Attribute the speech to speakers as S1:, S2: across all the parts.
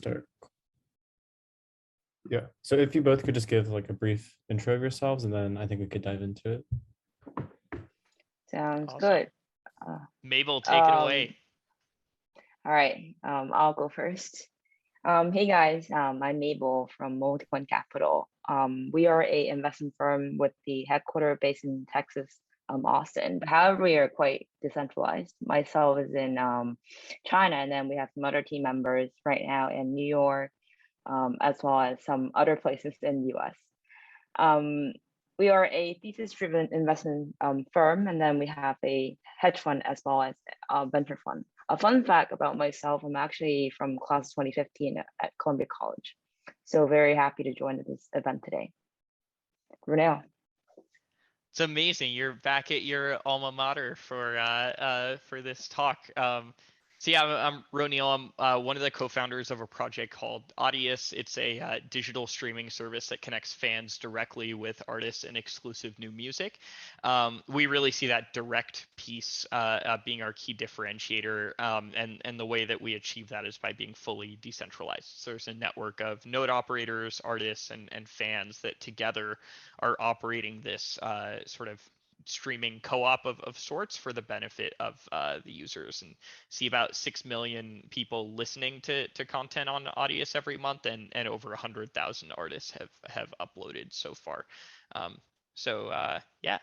S1: start. Yeah. So if you both could just give like a brief intro of yourselves, and then I think we could dive into it.
S2: Sounds
S3: Awesome.
S2: good.
S3: Mabel, take it away.
S2: All right, I'll go first. Hey guys, I'm Mable from Multicoin Capital. We are a investment firm with the headquarters based in Texas, Austin. But however, we are quite decentralized. Myself is in China, and then we have some other team members right now in New York, as well as some other places in the US. We are a thesis-driven investment firm, and then we have a hedge fund as well as a venture fund. A fun fact about myself, I'm actually from class 2015 at Columbia College. So very happy to join this event today. Roneil.
S3: It's amazing. You're back at your alma mater for this talk. So yeah, I'm Roneil. I'm one of the co-founders of a project called Audius. It's a digital streaming service that connects fans directly with artists and exclusive new music. We really see that direct piece being our key differentiator, and the way that we achieve that is by being fully decentralized. So there's a network of node operators, artists, and fans that together are operating this sort of streaming co-op of sorts for the benefit of the users, and see about 6 million people listening to content on Audius every month, and over 100,000 artists have uploaded so far. Yeah.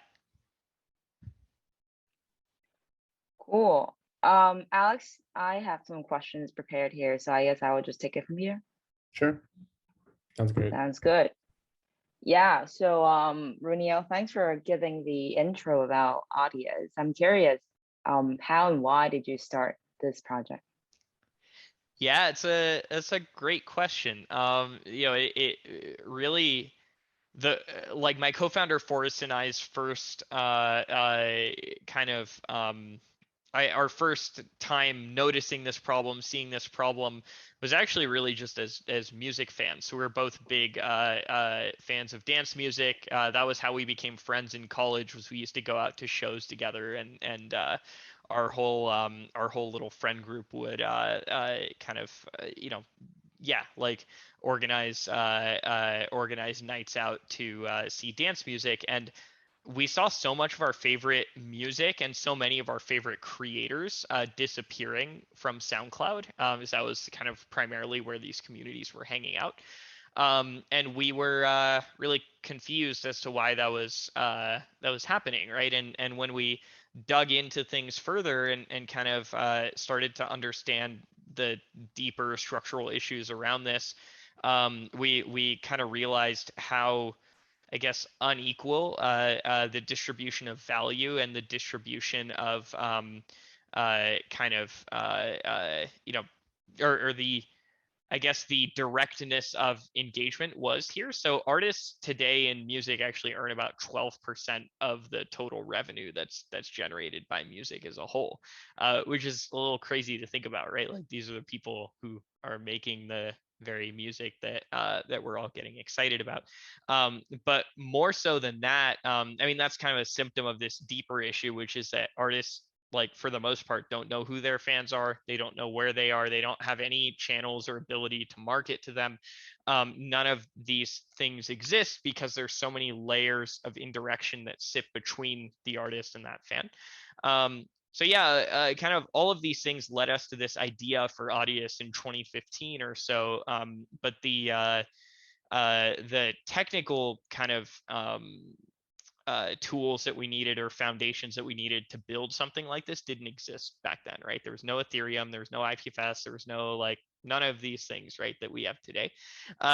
S2: Cool. Alex, I have some questions prepared here, so I guess I will just take it from here.
S1: Sure. Sounds great.
S2: Sounds good. Yeah, so Roneil, thanks for giving the intro about Audius. I'm curious, how and why did you start this project?
S3: Yeah, it's a great question. It really, like my co-founder Forrest and I's first kind of our first time noticing this problem, seeing this problem, was actually really just as music fans. So we were both big fans of dance music. That was how we became friends in college. Was we used to go out to shows together, and our whole little friend group would kind of like organize nights out to see dance music. And we saw so much of our favorite music and so many of our favorite creators disappearing from SoundCloud, as that was kind of primarily where these communities were hanging out. And we were really confused as to why that was happening, right? And when we dug into things further and kind of started to understand the deeper structural issues around this, we kind of realized how, I guess, unequal the distribution of value and the distribution of or the, I guess, the directness of engagement was here. So artists today in music actually earn about 12% of the total revenue that's generated by music as a whole, which is a little crazy to think about, right? Like, these are the people who are making the very music that we're all getting excited about. But more so than that, I mean, that's kind of a symptom of this deeper issue, which is that artists, like, for the most part, don't know who their fans are. They don't know where they are. They don't have any channels or ability to market to them. None of these things exist because there's so many layers of indirection that sit between the artist and that fan. So yeah, kind of all of these things led us to this idea for Audius in 2015 or so. But the technical kind of tools that we needed, or foundations that we needed to build something like this, didn't exist back then, right? There was no Ethereum, there was no IPFS, there was no, like, none of these things, right, that we have today.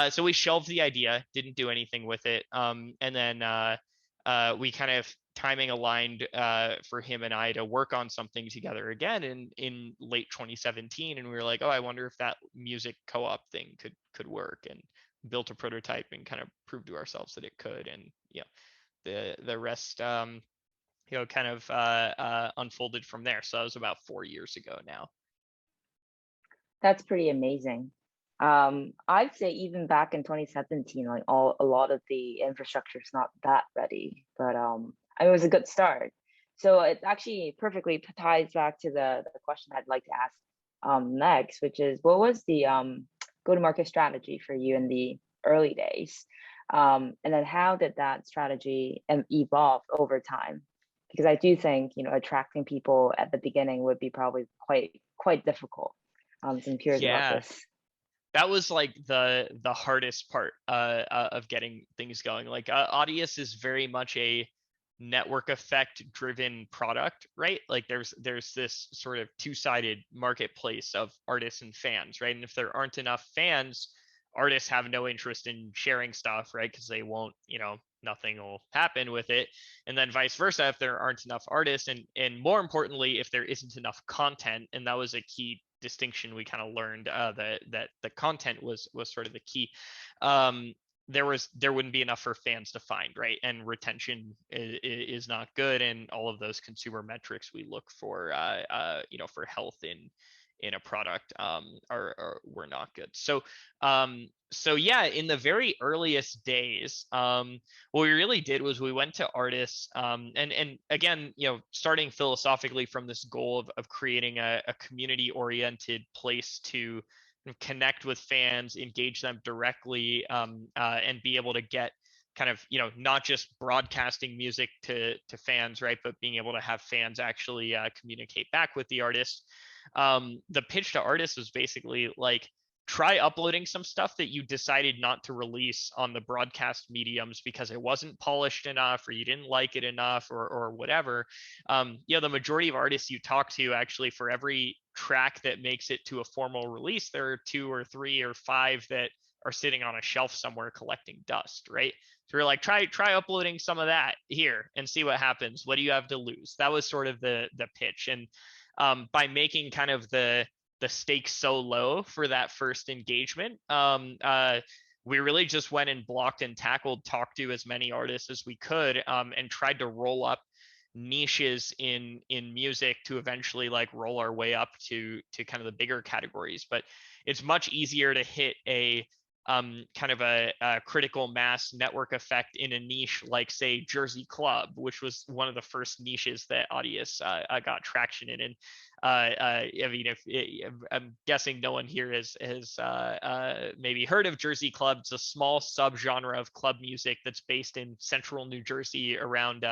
S3: So we shelved the idea, didn't do anything with it. And then we kind of timing aligned for him and I to work on something together again in late 2017. And we were like, oh, I wonder if that music co-op thing could work, and built a prototype and kind of proved to ourselves that it could. And the rest kind of unfolded from there. So that was about 4 years ago now.
S2: That's pretty amazing. I'd say even back in 2017, like a lot of the infrastructure is not that ready, but it was a good start. So it actually perfectly ties back to the question I'd like to ask next, which is, what was the go-to-market strategy for you in the early days? And then how did that strategy evolve over time? Because I do think, attracting people at the beginning would be probably quite difficult. So I'm curious about
S3: Yeah.
S2: this.
S3: That was like the hardest part of getting things going. Like Audius is very much a network effect driven product, right? Like there's this sort of two-sided marketplace of artists and fans, right? And if there aren't enough fans, artists have no interest in sharing stuff, right? Because they won't, nothing will happen with it. And then vice versa, if there aren't enough artists, and more importantly, if there isn't enough content. And that was a key distinction we kind of learned, that the content was sort of the key. There wouldn't be enough for fans to find, right? And retention is not good, and all of those consumer metrics we look for, for health in a product, were not good. So yeah, in the very earliest days, what we really did was we went to artists, and again, starting philosophically from this goal of creating a community oriented place to connect with fans, engage them directly, and be able to get kind of, not just broadcasting music to fans, right, but being able to have fans actually communicate back with the artist. The pitch to artists was basically like, try uploading some stuff that you decided not to release on the broadcast mediums because it wasn't polished enough, or you didn't like it enough, or whatever. The majority of artists you talk to, actually, for every track that makes it to a formal release, there are 2 or 3 or 5 that are sitting on a shelf somewhere collecting dust, right? So we're like, try uploading some of that here and see what happens. What do you have to lose? That was sort of the pitch. And by making kind of the stakes so low for that first engagement, we really just went and blocked and tackled, talked to as many artists as we could, and tried to roll up niches in music to eventually like roll our way up to kind of the bigger categories. But it's much easier to hit a kind of a critical mass network effect in a niche like, say, Jersey Club, which was one of the first niches that Audius got traction in. And I mean, if I'm guessing no one here has maybe heard of Jersey Club. It's a small subgenre of club music that's based in central New Jersey around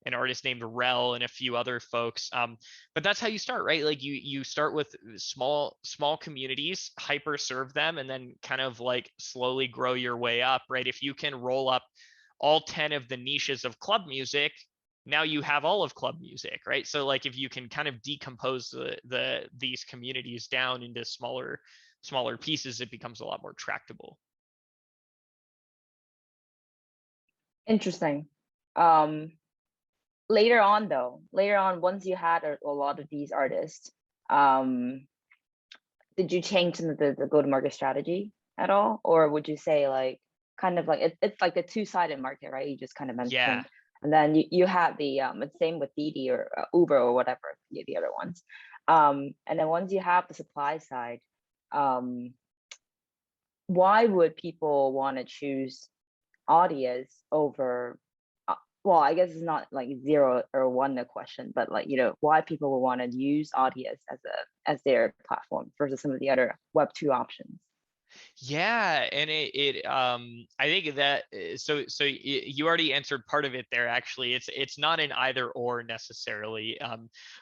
S3: an artist named Rel and a few other folks. But that's how you start, right? Like you start with small communities, hyper serve them, and then kind of like slowly grow your way up, right? If you can roll up all 10 of the niches of club music, now you have all of club music, right? So like if you can kind of decompose these communities down into smaller pieces, it becomes a lot more tractable.
S2: Interesting. Later on, once you had a lot of these artists, did you change the go-to-market strategy at all? Or would you say like, kind of like, it's like the two-sided market, right? You just kind of mentioned.
S3: Yeah.
S2: And then you have the same with Didi or Uber or whatever, the other ones. And then once you have the supply side, why would people want to choose Audius over, well, I guess it's not like 0 or 1 the question, but like, why people will want to use Audius as their platform versus some of the other Web2 options?
S3: Yeah, and I think that so you already answered part of it there. Actually, it's not an either or necessarily,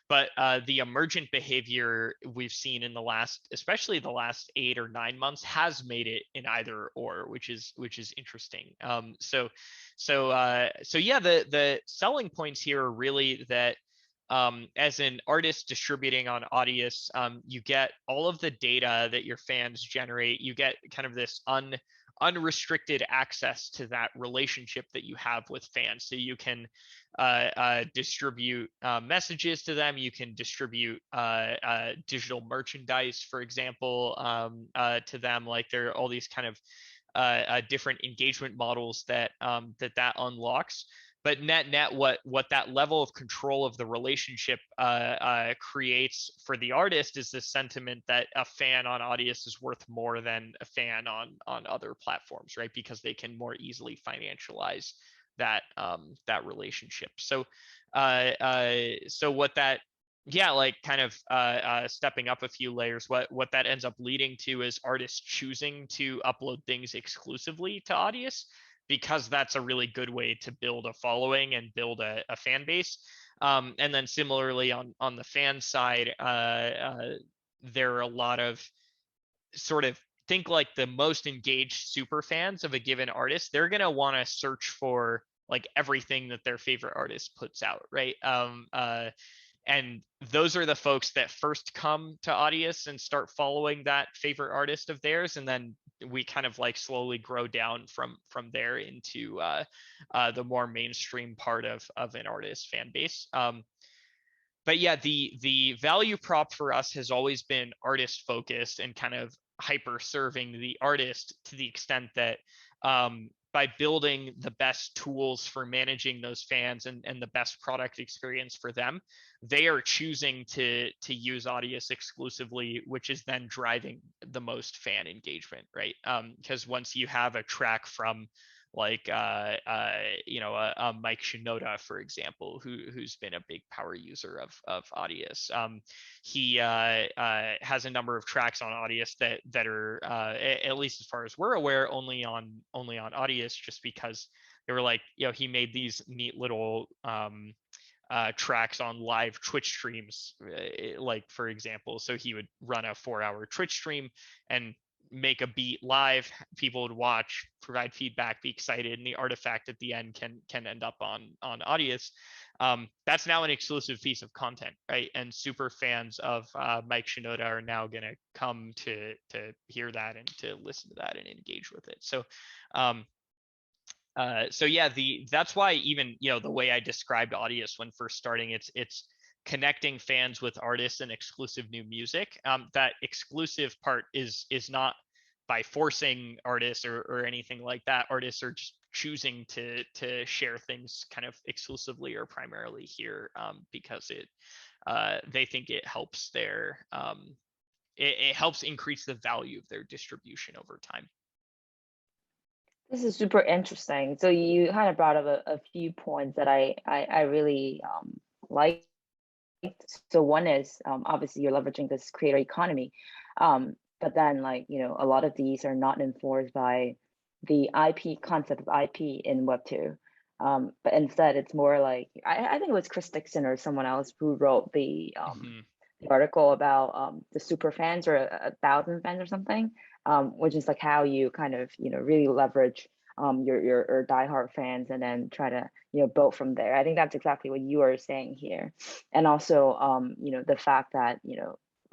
S3: but the emergent behavior we've seen in especially the last 8 or 9 months, has made it an either or, which is interesting. So yeah, the selling points here are really that, as an artist distributing on Audius, you get all of the data that your fans generate. You get kind of this unrestricted access to that relationship that you have with fans. So you can distribute messages to them. You can distribute digital merchandise, for example, to them. Like there are all these kind of different engagement models that that unlocks. But net, what that level of control of the relationship creates for the artist is this sentiment that a fan on Audius is worth more than a fan on other platforms, right? Because they can more easily financialize that relationship. So what that yeah, like kind of stepping up a few layers, what that ends up leading to is artists choosing to upload things exclusively to Audius, because that's a really good way to build a following and build a fan base. And then similarly on the fan side, there are a lot of sort of, think like the most engaged super fans of a given artist, they're going to want to search for like everything that their favorite artist puts out, right? And those are the folks that first come to Audius and start following that favorite artist of theirs, and then we kind of like slowly grow down from there into the more mainstream part of an artist fan base. But yeah, the value prop for us has always been artist focused and kind of hyper serving the artist, to the extent that by building the best tools for managing those fans and the best product experience for them, they are choosing to use Audius exclusively, which is then driving the most fan engagement, right? Because once you have a track from like Mike Shinoda, for example, who's been a big power user of Audius. He has a number of tracks on Audius that are at least as far as we're aware only on Audius, just because they were like, he made these neat little tracks on live Twitch streams, like for example, so he would run a 4-hour Twitch stream and make a beat live, people would watch, provide feedback, be excited, and the artifact at the end can end up on Audius. That's now an exclusive piece of content, right? And super fans of Mike Shinoda are now going to come to hear that and to listen to that and engage with it. So yeah, that's why even the way I described Audius when first starting, it's connecting fans with artists and exclusive new music. That exclusive part is not by forcing artists or anything like that. Artists are just choosing to share things kind of exclusively or primarily here, because they think it helps their it helps increase the value of their distribution over time.
S2: This is super interesting. So you kind of brought up a few points that I really like. So one is obviously you're leveraging this creator economy, but then like a lot of these are not enforced by the IP concept of IP in Web2, but instead it's more like I think it was Chris Dixon or someone else who wrote the article about the super fans or 1,000 fans or something, which is like how you kind of really leverage your diehard fans and then try to build from there. I think that's exactly what you are saying here, and also the fact that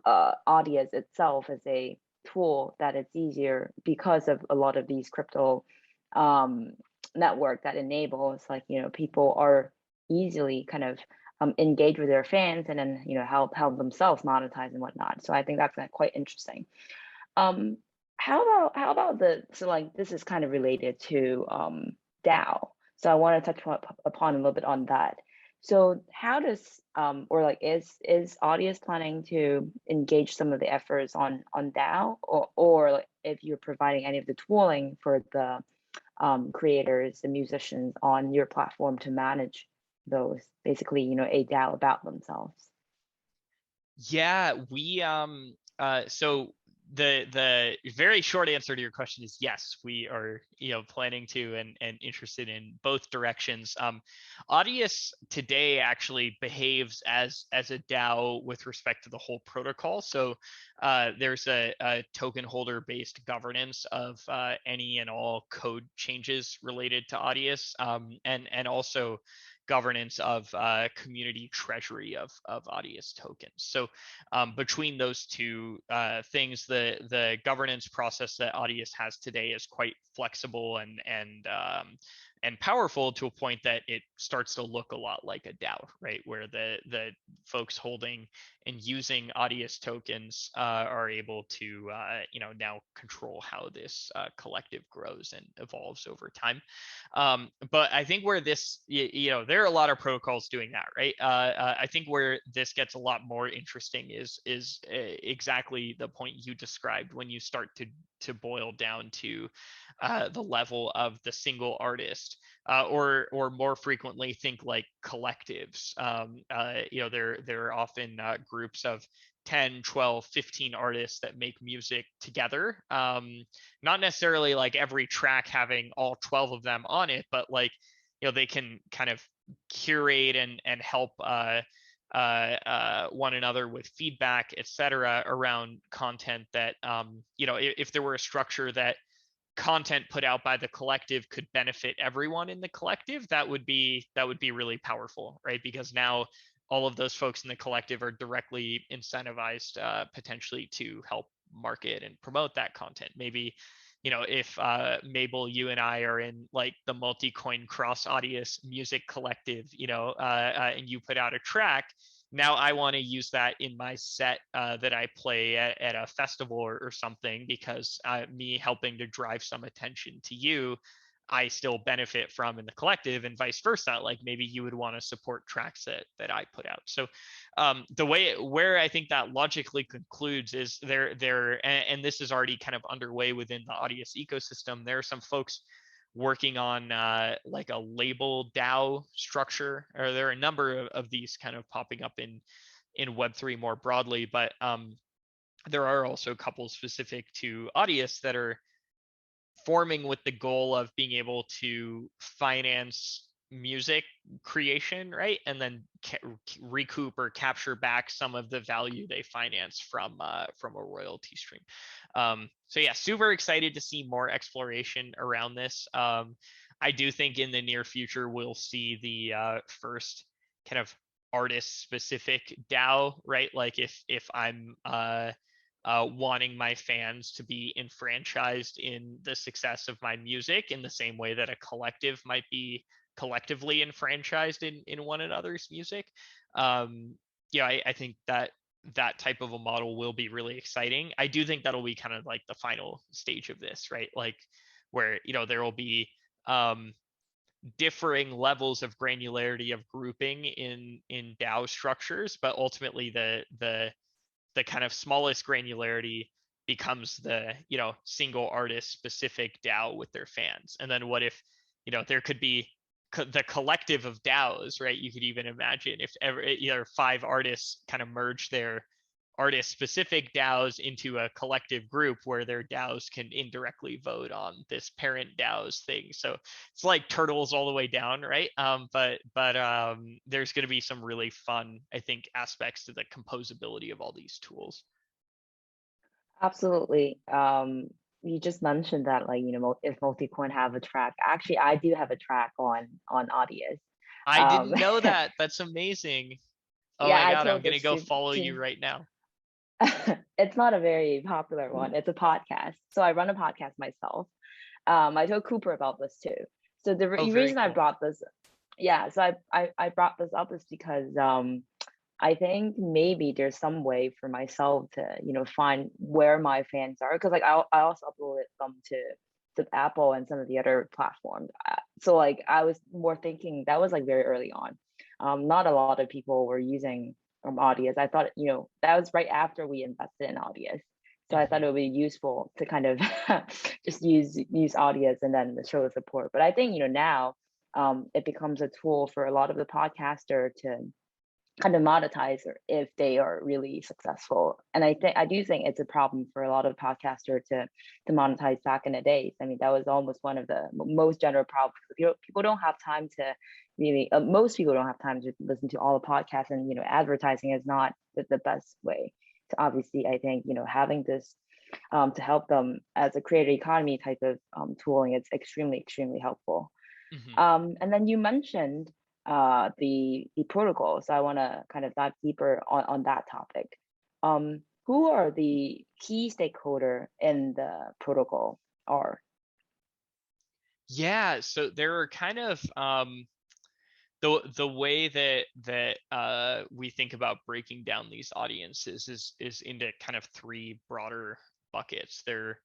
S2: Audius itself is a tool that it's easier because of a lot of these crypto network that enables like people are easily kind of engage with their fans and then help themselves monetize and whatnot. So I think that's quite interesting. How about so like this is kind of related to DAO. So I want to touch upon a little bit on that. So how does or like is Audius planning to engage some of the efforts on DAO, or like if you're providing any of the tooling for the creators, the musicians on your platform to manage those, basically a DAO about themselves?
S3: Yeah, we so the very short answer to your question is yes, we are planning to and interested in both directions. Audius today actually behaves as a DAO with respect to the whole protocol. So there's a token holder based governance of any and all code changes related to Audius, and also governance of community treasury of Audius tokens. So between those two things, the governance process that Audius has today is quite flexible and powerful, to a point that it starts to look a lot like a DAO, right? Where the folks holding and using Audius tokens are able to now control how this collective grows and evolves over time. But I think where this, there are a lot of protocols doing that, right? I think where this gets a lot more interesting is exactly the point you described, when you start to to boil down to the level of the single artist, or more frequently think like collectives. There are often groups of 10, 12, 15 artists that make music together. Not necessarily like every track having all 12 of them on it, but like, they can kind of curate and help one another with feedback, etc., around content that, if there were a structure that content put out by the collective could benefit everyone in the collective, that would be really powerful, right? Because now all of those folks in the collective are directly incentivized, potentially, to help market and promote that content. Maybe, if Mable, you and I are in like the Multicoin cross Audius music collective, and you put out a track, now I want to use that in my set that I play at a festival or something, because me helping to drive some attention to you, I still benefit from in the collective, and vice versa. Like maybe you would want to support tracks that I put out. So where I think that logically concludes is and this is already kind of underway within the Audius ecosystem. There are some folks working on like a label DAO structure, or there are a number of these kind of popping up in Web3 more broadly, but there are also a couple specific to Audius that are forming with the goal of being able to finance music creation, right? And then recoup or capture back some of the value they finance from a royalty stream. So yeah, super excited to see more exploration around this. I do think in the near future we'll see the first kind of artist specific DAO, right? Like if I'm wanting my fans to be enfranchised in the success of my music in the same way that a collective might be collectively enfranchised in one another's music. I think that type of a model will be really exciting. I do think that'll be kind of like the final stage of this, right? Like where, there will be differing levels of granularity of grouping in DAO structures, but ultimately the kind of smallest granularity becomes the single artist specific DAO with their fans. And then what if there could be the collective of DAOs, right? You could even imagine if ever 5 artists kind of merge their artist specific DAOs into a collective group where their DAOs can indirectly vote on this parent DAO's thing. So it's like turtles all the way down, right? But there's going to be some really fun, I think, aspects to the composability of all these tools.
S2: Absolutely. You just mentioned that, like, if Multicoin have a track. Actually, I do have a track on Audius.
S3: I didn't know that. That's amazing. Oh
S2: yeah,
S3: my
S2: I
S3: God, I'm
S2: told
S3: gonna
S2: this
S3: go follow you right now.
S2: It's not a very popular one. It's a podcast. So I run a podcast myself. I told Cooper about this too. So the reason
S3: cool.
S2: I brought this, so I brought this up is because I think maybe there's some way for myself to find where my fans are, because like I also uploaded them to Apple and some of the other platforms. So like I was more thinking that was like very early on. Not a lot of people were using Audius. I thought that was right after we invested in Audius. So I thought it would be useful to kind of just use Audius and then show the support. But I think now it becomes a tool for a lot of the podcaster to kind of monetize, or if they are really successful. And I do think it's a problem for a lot of podcasters to monetize back in the days. I mean, that was almost one of the most general problems. People don't have time to really, most people don't have time to listen to all the podcasts, and advertising is not the best way to, obviously, I think having this to help them as a creator economy type of tooling, it's extremely helpful. And then you mentioned the protocol. So I want to kind of dive deeper on that topic. Who are the key stakeholder in the protocol are?
S3: Yeah, so there are kind of the way that we think about breaking down these audiences is into kind of 3 broader buckets. There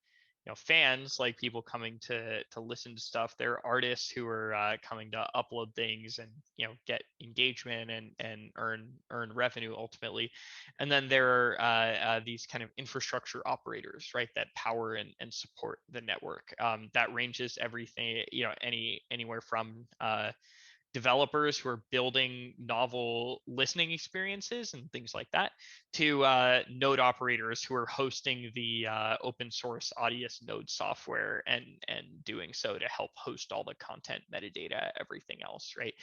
S3: fans, like people coming to listen to stuff. There are artists who are coming to upload things and get engagement and earn revenue ultimately. And then there are these kind of infrastructure operators, right, that power and support the network. That ranges everything, anywhere from developers who are building novel listening experiences and things like that, to node operators who are hosting the open source Audius node software and doing so to help host all the content, metadata, everything else, right?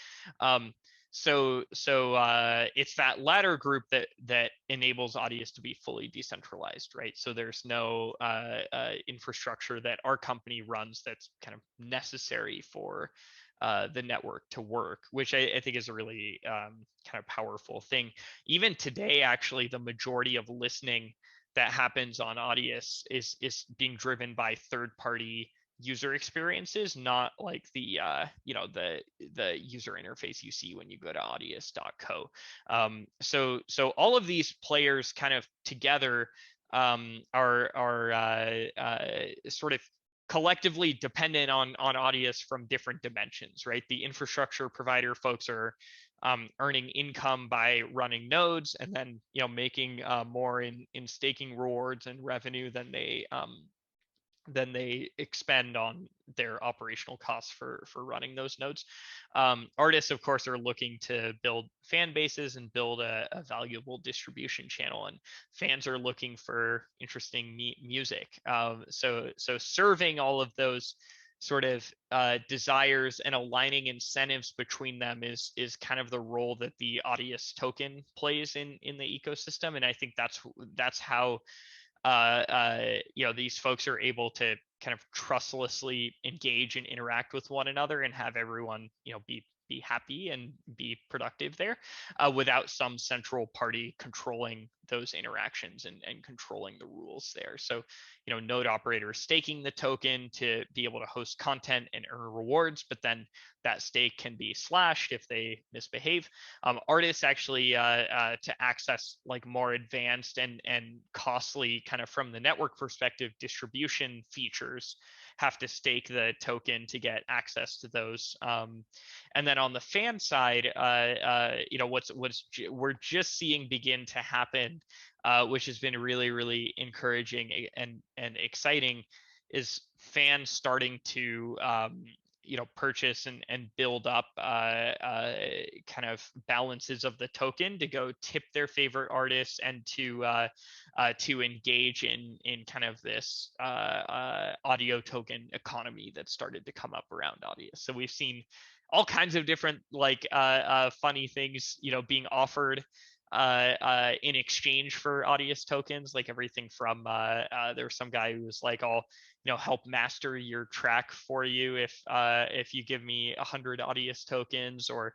S3: So it's that latter group that enables Audius to be fully decentralized, right? So there's no infrastructure that our company runs that's kind of necessary for the network to work, which I think is a really kind of powerful thing. Even today, actually, the majority of listening that happens on Audius is being driven by third-party user experiences, not like the the user interface you see when you go to audius.co. So all of these players kind of together are sort of collectively dependent on Audius from different dimensions, right? The infrastructure provider folks are earning income by running nodes, and then making more in staking rewards and revenue than they expend on their operational costs for running those nodes. Artists, of course, are looking to build fan bases and build a valuable distribution channel, and fans are looking for interesting music. So serving all of those sort of desires and aligning incentives between them is kind of the role that the Audius token plays in the ecosystem, and I think that's how these folks are able to kind of trustlessly engage and interact with one another and have everyone be happy and be productive there, without some central party controlling those interactions and controlling the rules there. So node operators staking the token to be able to host content and earn rewards, but then that stake can be slashed if they misbehave. Artists actually to access like more advanced and costly, kind of from the network perspective, distribution features, have to stake the token to get access to those. And then on the fan side, what's we're just seeing begin to happen, which has been really, really encouraging and exciting, is fans starting to purchase and build up kind of balances of the token to go tip their favorite artists, and to engage in kind of this audio token economy that started to come up around Audius. So we've seen all kinds of different funny things being offered in exchange for Audius tokens, like everything from there's some guy who was like, I'll help master your track for you if you give me 100 Audius tokens, or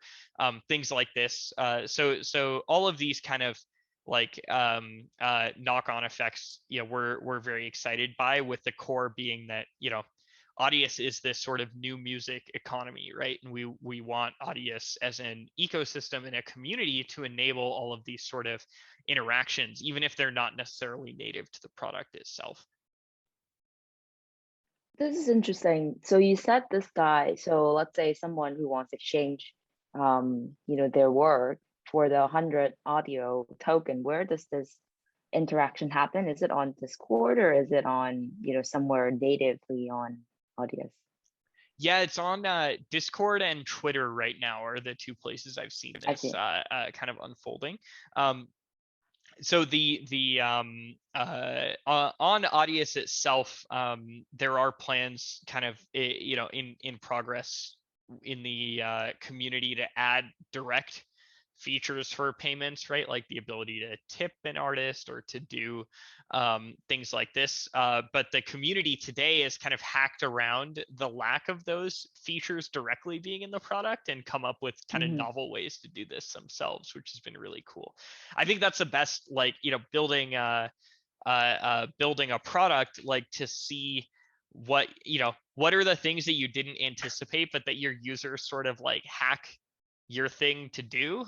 S3: things like this. So all of these kind of like knock-on effects we're very excited by, with the core being that Audius is this sort of new music economy, right? And we want Audius as an ecosystem and a community to enable all of these sort of interactions, even if they're not necessarily native to the product itself.
S2: This is interesting. So you said this guy, so let's say someone who wants to exchange their work for the 100 audio token, where does this interaction happen? Is it on Discord, or is it on somewhere natively on Audius?
S3: Yeah, it's on Discord and Twitter right now are the two places I've seen this kind of unfolding. So the on Audius itself, there are plans kind of in progress in the community to add direct features for payments, right? Like the ability to tip an artist or to do things like this. But the community today has kind of hacked around the lack of those features directly being in the product and come up with kind of novel ways to do this themselves, which has been really cool. I think that's the best, like, building a product, like to see what are the things that you didn't anticipate, but that your users sort of like hack your thing to do,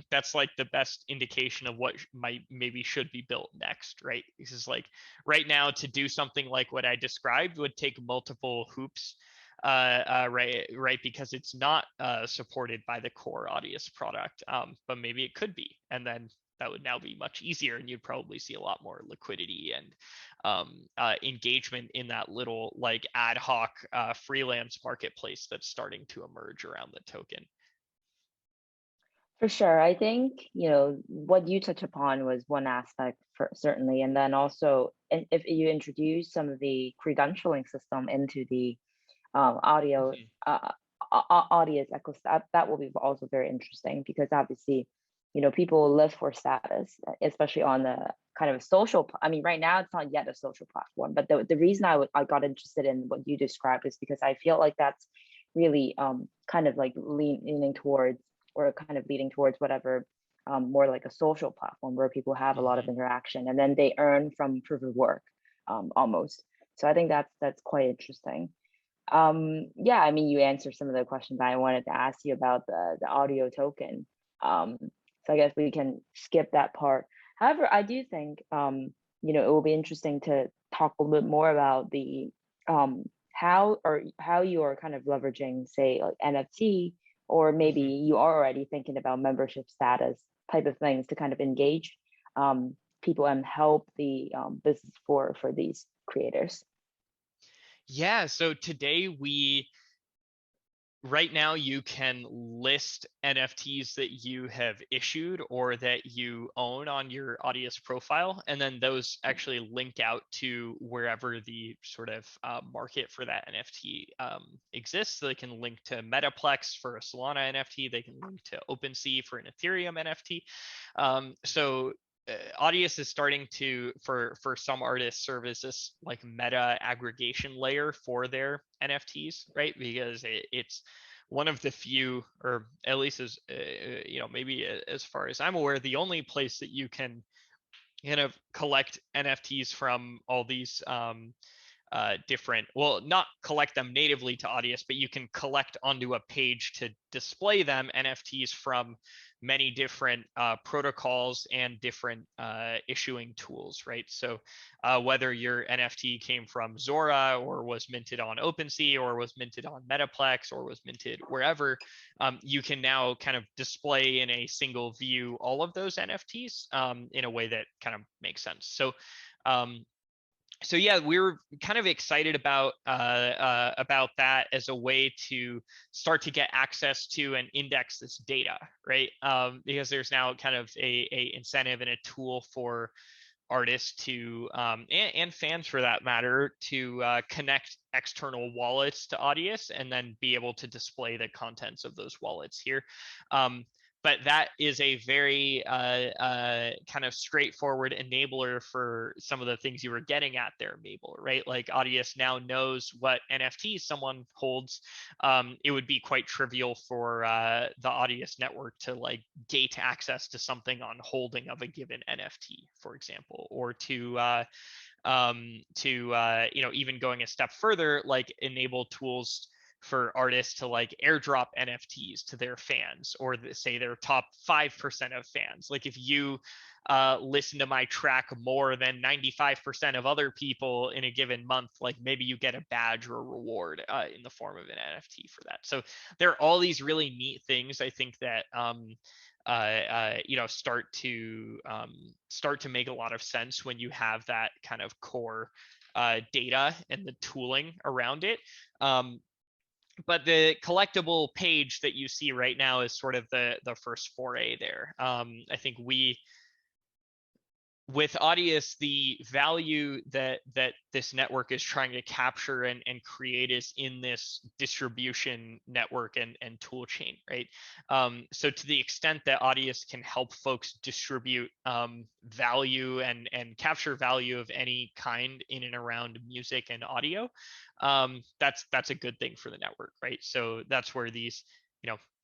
S3: that's like the best indication of what maybe should be built next, right? This is like right now to do something like what I described would take multiple hoops, right, because it's not supported by the core Audius product, but maybe it could be, and then that would now be much easier, and you'd probably see a lot more liquidity and engagement in that little like ad hoc freelance marketplace that's starting to emerge around the token.
S2: For sure. I think, what you touch upon was one aspect for certainly. And then also, if you introduce some of the credentialing system into the audio
S3: Mhm.
S2: audience ecosystem, that will be also very interesting because obviously, people live for status, especially on the kind of social. I mean, right now it's not yet a social platform, but the reason I got interested in what you described is because I feel like that's really kind of like leaning towards or kind of leading towards whatever more like a social platform where people have a lot of interaction and then they earn from proof of work almost. So I think that's quite interesting. Yeah, I mean, you answered some of the questions I wanted to ask you about the audio token. So I guess we can skip that part. However, I do think it will be interesting to talk a little bit more about the how you are kind of leveraging, say, like NFT, or maybe you are already thinking about membership status type of things to kind of engage people and help the business for these creators.
S3: Yeah, so today right now you can list NFTs that you have issued or that you own on your Audius profile, and then those actually link out to wherever the sort of market for that NFT exists. So they can link to Metaplex for a Solana NFT, they can link to OpenSea for an Ethereum NFT. So Audius is starting to, for some artists, serve as this like meta aggregation layer for their NFTs, right? Because it's one of the few, or at least as maybe as far as I'm aware, the only place that you can kind of collect NFTs from all these different, well, not collect them natively to Audius, but you can collect onto a page to display them NFTs from many different protocols and different issuing tools, right? So whether your NFT came from Zora or was minted on OpenSea or was minted on Metaplex or was minted wherever, you can now kind of display in a single view all of those NFTs in a way that kind of makes sense. So yeah, we were kind of excited about that as a way to start to get access to and index this data, right? Because there's now kind of a incentive and a tool for artists to and fans for that matter to connect external wallets to Audius and then be able to display the contents of those wallets here. But that is a very kind of straightforward enabler for some of the things you were getting at there, Mable, right? Like Audius now knows what NFTs someone holds. It would be quite trivial for the Audius network to like gate access to something on holding of a given NFT, for example, or to even going a step further, like enable tools for artists to like airdrop NFTs to their fans, or say their top 5% of fans. Like if you listen to my track more than 95% of other people in a given month, like maybe you get a badge or a reward in the form of an NFT for that. So there are all these really neat things I think that start to make a lot of sense when you have that kind of core data and the tooling around it. But the collectible page that you see right now is sort of the first foray there. I think with Audius, the value that this network is trying to capture and create is in this distribution network and tool chain, right? So to the extent that Audius can help folks distribute value and capture value of any kind in and around music and audio, that's a good thing for the network, right? So that's where these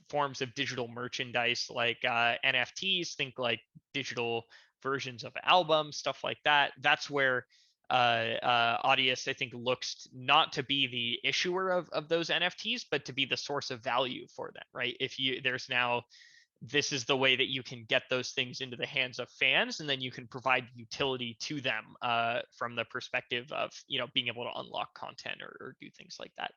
S3: forms of digital merchandise like NFTs, think like digital versions of albums, stuff like that. That's where Audius, I think, looks not to be the issuer of those NFTs, but to be the source of value for them, right? If you there's now this is the way that you can get those things into the hands of fans, and then you can provide utility to them from the perspective of being able to unlock content or do things like that.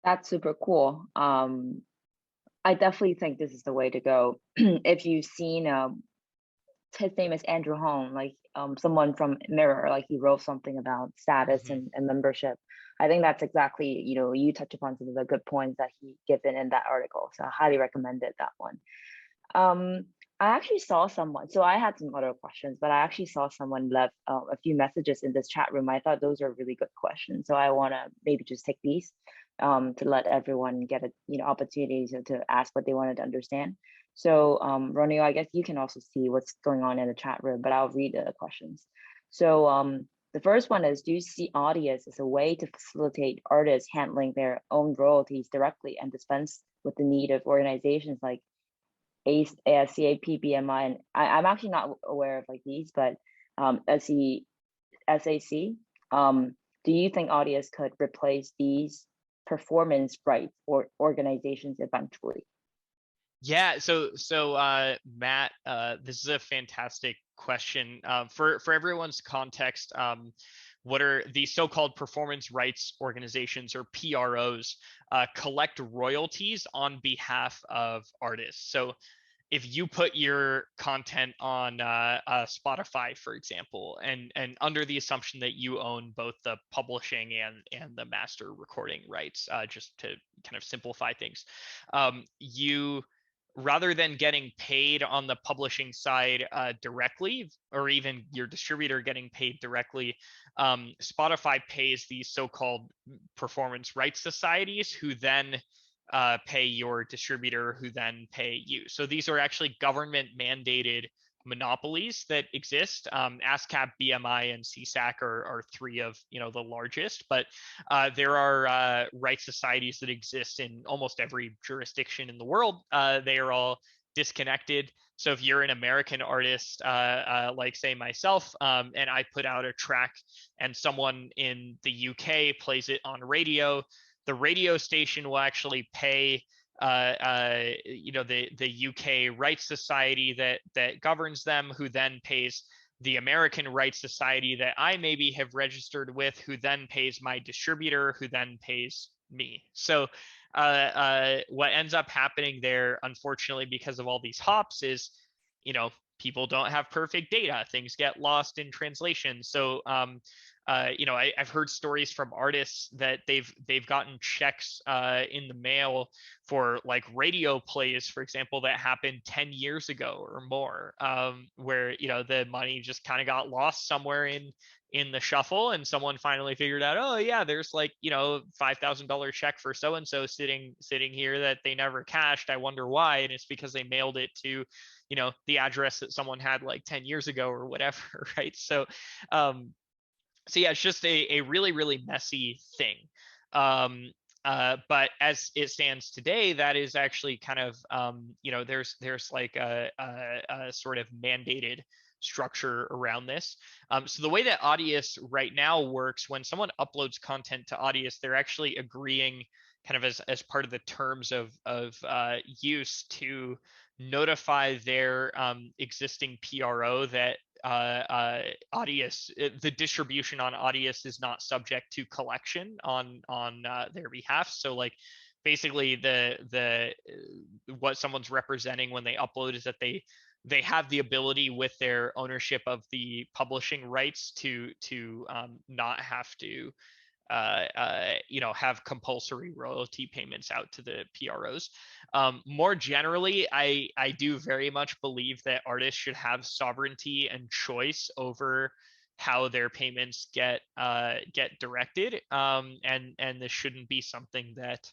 S2: That's super cool. I definitely think this is the way to go. If you've seen his name is Andrew Hong, like someone from Mirror, like he wrote something about status
S3: Mm-hmm.
S2: and membership. I think that's exactly, you touch upon some of the good points that he given in that article. So I highly recommended that one. I actually saw someone, so I had some other questions, but I actually saw someone left a few messages in this chat room. I thought those are really good questions. So I want to maybe just take these to let everyone get a opportunity to ask what they wanted to understand. So Roneil, I guess you can also see what's going on in the chat room, but I'll read the questions. So the first one is, do you see Audius as a way to facilitate artists handling their own royalties directly and dispense with the need of organizations like ASCAP, BMI, and I'm actually not aware of like these, but SAC. Do you think Audius could replace these performance rights or organizations eventually?
S3: Yeah, so Matt, this is a fantastic question. For everyone's context, what are these so-called performance rights organizations, or PROs, collect royalties on behalf of artists. So if you put your content on Spotify, for example, and under the assumption that you own both the publishing and the master recording rights, just to kind of simplify things, you, rather than getting paid on the publishing side directly, or even your distributor getting paid directly, Spotify pays these so-called performance rights societies, who then pay your distributor, who then pay you. So these are actually government mandated monopolies that exist. ASCAP, BMI, and CSAC are three of the largest, but there are rights societies that exist in almost every jurisdiction in the world. They are all disconnected. So if you're an American artist, like say myself, and I put out a track and someone in the UK plays it on radio, the radio station will actually pay the UK Rights Society that governs them, who then pays the American Rights Society that I maybe have registered with, who then pays my distributor, who then pays me. So what ends up happening there, unfortunately, because of all these hops, is people don't have perfect data. Things get lost in translation. So I've heard stories from artists that they've gotten checks in the mail for like radio plays, for example, that happened 10 years ago or more, where the money just kind of got lost somewhere in the shuffle, and someone finally figured out, oh yeah, there's like $5,000 check for so and so sitting here that they never cashed. I wonder why, and it's because they mailed it to the address that someone had like 10 years ago or whatever, right? So yeah, it's just a really, really messy thing. But as it stands today, that is actually kind of there's like a sort of mandated structure around this. So the way that Audius right now works, when someone uploads content to Audius, they're actually agreeing kind of as part of the terms of use to notify their existing PRO that Audius, the distribution on Audius is not subject to collection on their behalf. So like basically the what someone's representing when they upload is that they have the ability with their ownership of the publishing rights to not have to have compulsory royalty payments out to the PROs. More generally, I do very much believe that artists should have sovereignty and choice over how their payments get directed, and this shouldn't be something that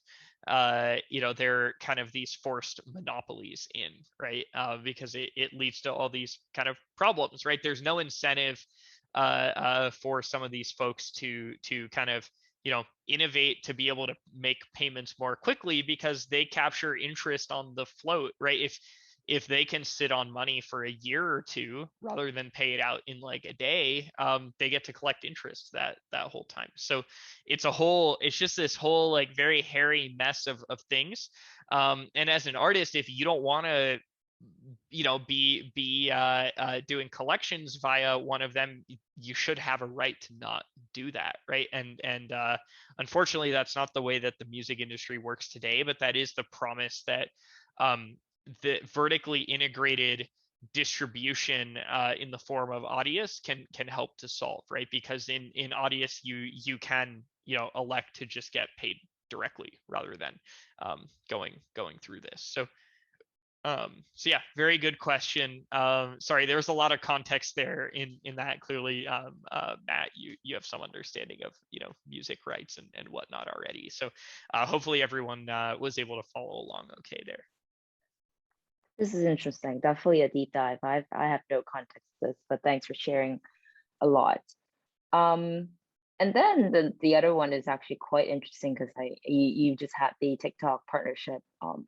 S3: they're kind of these forced monopolies in, right? Because it leads to all these kind of problems, right? There's no incentive for some of these folks to kind of innovate to be able to make payments more quickly, because they capture interest on the float, right? if they can sit on money for a year or two rather than pay it out in like a day, they get to collect interest that whole time. So it's just this whole like very hairy mess of things. And as an artist, if you don't want to be doing collections via one of them, you should have a right to not do that, right? And unfortunately, that's not the way that the music industry works today, but that is the promise that the vertically integrated distribution in the form of Audius can help to solve, right? Because in Audius, you can elect to just get paid directly rather than going through this. So yeah, very good question. Sorry, there's a lot of context there in that. Clearly, Matt, you have some understanding of music rights and whatnot already. So hopefully everyone was able to follow along okay there.
S2: This is interesting. Definitely a deep dive. I have no context to this, but thanks for sharing a lot. And then the other one is actually quite interesting because you just had the TikTok partnership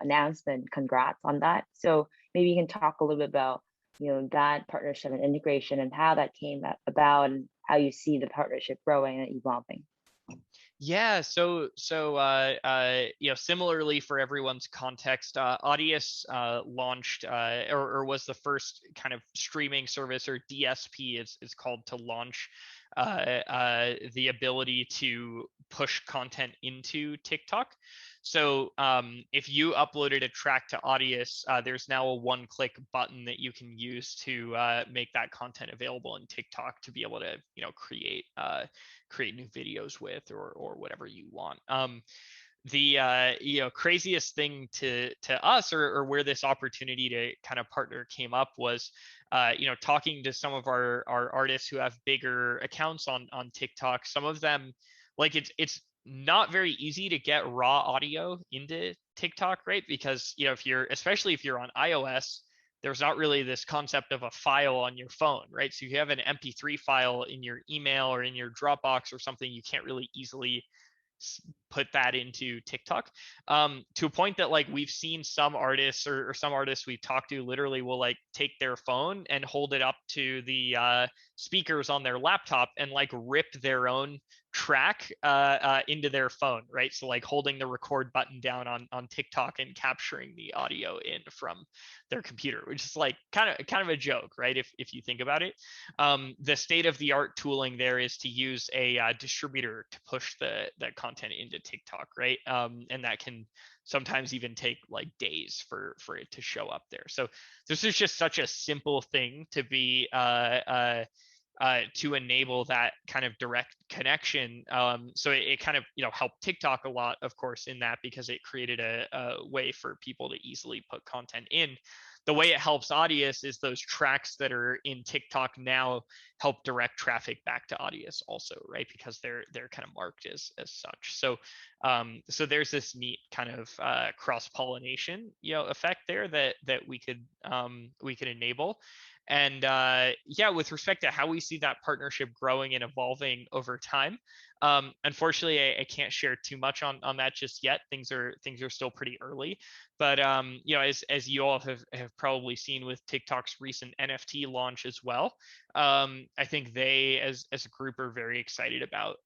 S2: announcement. Congrats on that. So maybe you can talk a little bit about that partnership and integration and how that came about and how you see the partnership growing and evolving.
S3: Yeah, so similarly for everyone's context, Audius launched or was the first kind of streaming service, or DSP is called, to launch the ability to push content into TikTok. So if you uploaded a track to Audius, there's now a one-click button that you can use to make that content available in TikTok to be able to create new videos with or whatever you want. The craziest thing to us, or where this opportunity to kind of partner came up, was talking to some of our artists who have bigger accounts on TikTok. Some of them, like, it's not very easy to get raw audio into TikTok, right? Because especially if you're on iOS, there's not really this concept of a file on your phone, right? So if you have an MP3 file in your email or in your Dropbox or something, you can't really easily put that into TikTok, to a point that, like, we've seen some artists or some artists we've talked to literally will like take their phone and hold it up to the speakers on their laptop and like rip their own track into their phone, right? So like holding the record button down on TikTok and capturing the audio in from their computer, which is like kind of a joke, right? If you think about it. The state of the art tooling there is to use a distributor to push the content into TikTok, right? And that can sometimes even take like days for it to show up there. So this is just such a simple thing to be to enable that kind of direct connection. So it kind of helped TikTok a lot, of course, in that, because it created a way for people to easily put content in. The way it helps Audius is those tracks that are in TikTok now help direct traffic back to Audius also, right? Because they're kind of marked as such. So so there's this neat kind of cross-pollination effect there that we could enable. And yeah, with respect to how we see that partnership growing and evolving over time, unfortunately, I can't share too much on that just yet. Things are still pretty early, but as you all have probably seen with TikTok's recent NFT launch as well, I think they as a group are very excited about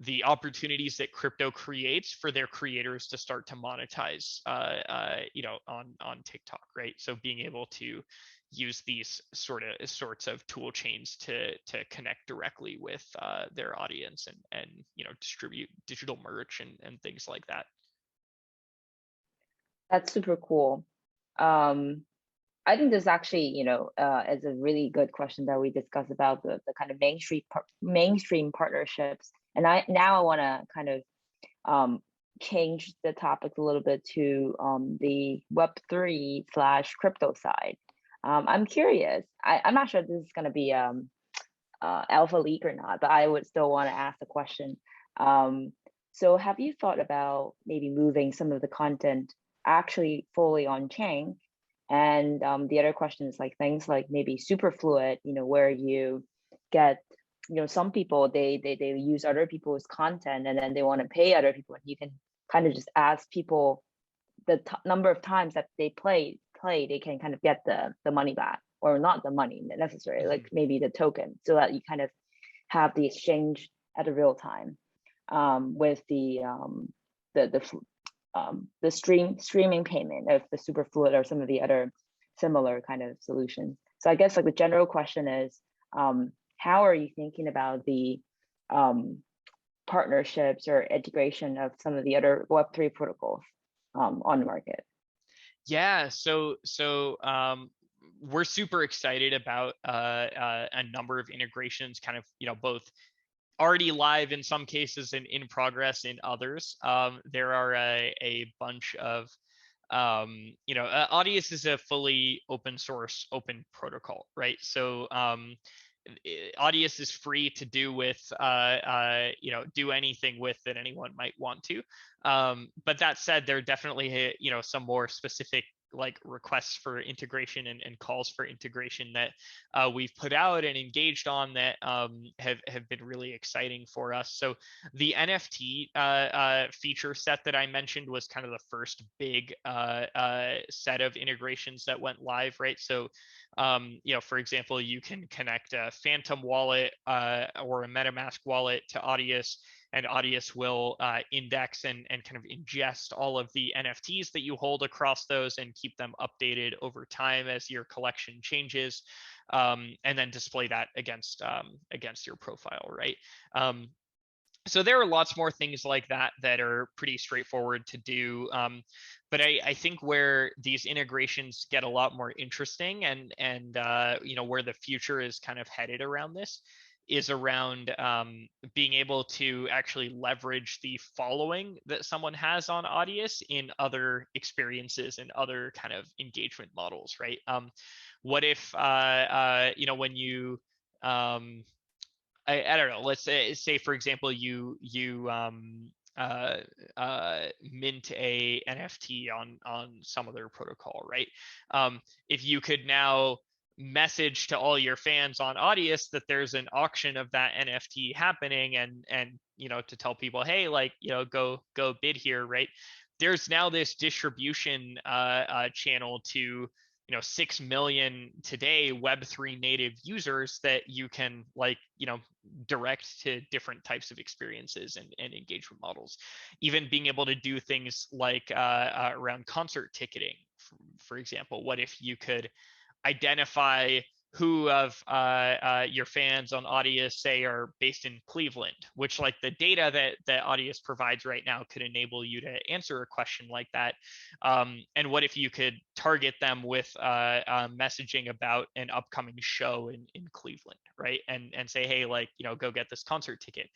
S3: the opportunities that crypto creates for their creators to start to monetize on TikTok, right? So being able to use these sorts of tool chains to connect directly with their audience and distribute digital merch and things like that. That's
S2: super cool. I think this actually, is a really good question that we discussed about the kind of mainstream partnerships. And I want to kind of change the topic a little bit to the Web3/crypto side. I'm curious. I'm not sure if this is going to be alpha leak or not, but I would still want to ask the question. So have you thought about maybe moving some of the content actually fully on chain? And the other question is like things like maybe superfluid, where you get, some people they use other people's content and then they want to pay other people, and you can kind of just ask people the number of times that they play play, they can kind of get the money back, or not the money necessarily, like maybe the token, so that you kind of have the exchange at a real time with the streaming payment of the Superfluid or some of the other similar kind of solutions. So I guess like the general question is, how are you thinking about the partnerships or integration of some of the other Web3 protocols on the market?
S3: Yeah, so we're super excited about a number of integrations, kind of, both already live in some cases and in progress in others. There are a bunch of, Audius is a fully open source, open protocol, right? So Audius is free to do with, do anything with that anyone might want to. But that said, there are definitely, some more specific like requests for integration and calls for integration that we've put out and engaged on that have been really exciting for us. So the NFT feature set that I mentioned was kind of the first big set of integrations that went live, right? So for example, you can connect a Phantom wallet or a MetaMask wallet to Audius, and Audius will index and kind of ingest all of the NFTs that you hold across those and keep them updated over time as your collection changes, and then display that against your profile, right? So there are lots more things like that that are pretty straightforward to do. But I think where these integrations get a lot more interesting and where the future is kind of headed around this is around being able to actually leverage the following that someone has on Audius in other experiences and other kind of engagement models, right? What if, when you, I don't know, let's say for example, you mint a NFT on some other protocol, right? If you could now message to all your fans on Audius that there's an auction of that NFT happening, and to tell people, hey, like, go bid here, right? There's now this distribution channel to 6 million today Web3 native users that you can direct to different types of experiences and engagement models. Even being able to do things like around concert ticketing, for example. What if you could identify who of your fans on Audius, say, are based in Cleveland, which like the data that Audius provides right now could enable you to answer a question like that. And what if you could target them with messaging about an upcoming show in Cleveland, right? And say, hey, go get this concert ticket.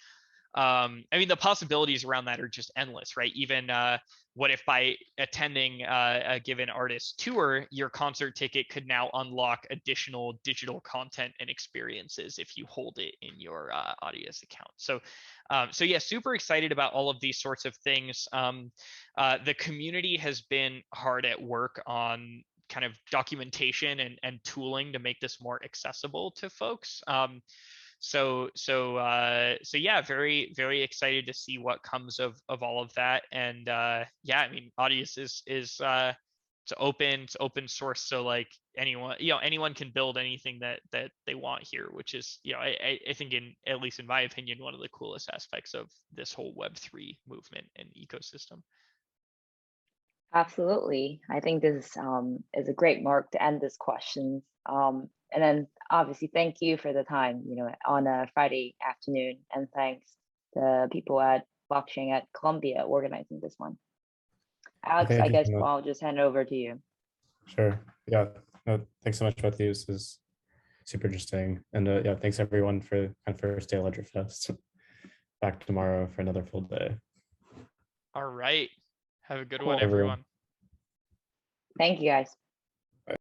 S3: I mean, the possibilities around that are just endless, right? Even what if by attending a given artist tour, your concert ticket could now unlock additional digital content and experiences if you hold it in your Audius account. So yeah, super excited about all of these sorts of things. The community has been hard at work on kind of documentation and tooling to make this more accessible to folks. So yeah, very, very excited to see what comes of all of that. And yeah, I mean, Audius is it's open source, so like anyone can build anything that they want here, which is I think, at least in my opinion, one of the coolest aspects of this whole Web3 movement and ecosystem.
S2: Absolutely. I think this is a great mark to end this question. And then obviously, thank you for the time, on a Friday afternoon, and thanks to people at Blockchain at Columbia organizing this one. Alex,
S1: Okay,
S2: I guess I'll just hand it over to you.
S1: Sure. Yeah. No, thanks so much, both of you. This is super interesting. And yeah, thanks everyone for kind of first day of LedgerFest. Back tomorrow for another full day.
S3: All right. Have a good
S2: Cool.
S3: one, everyone.
S2: Thank you, guys.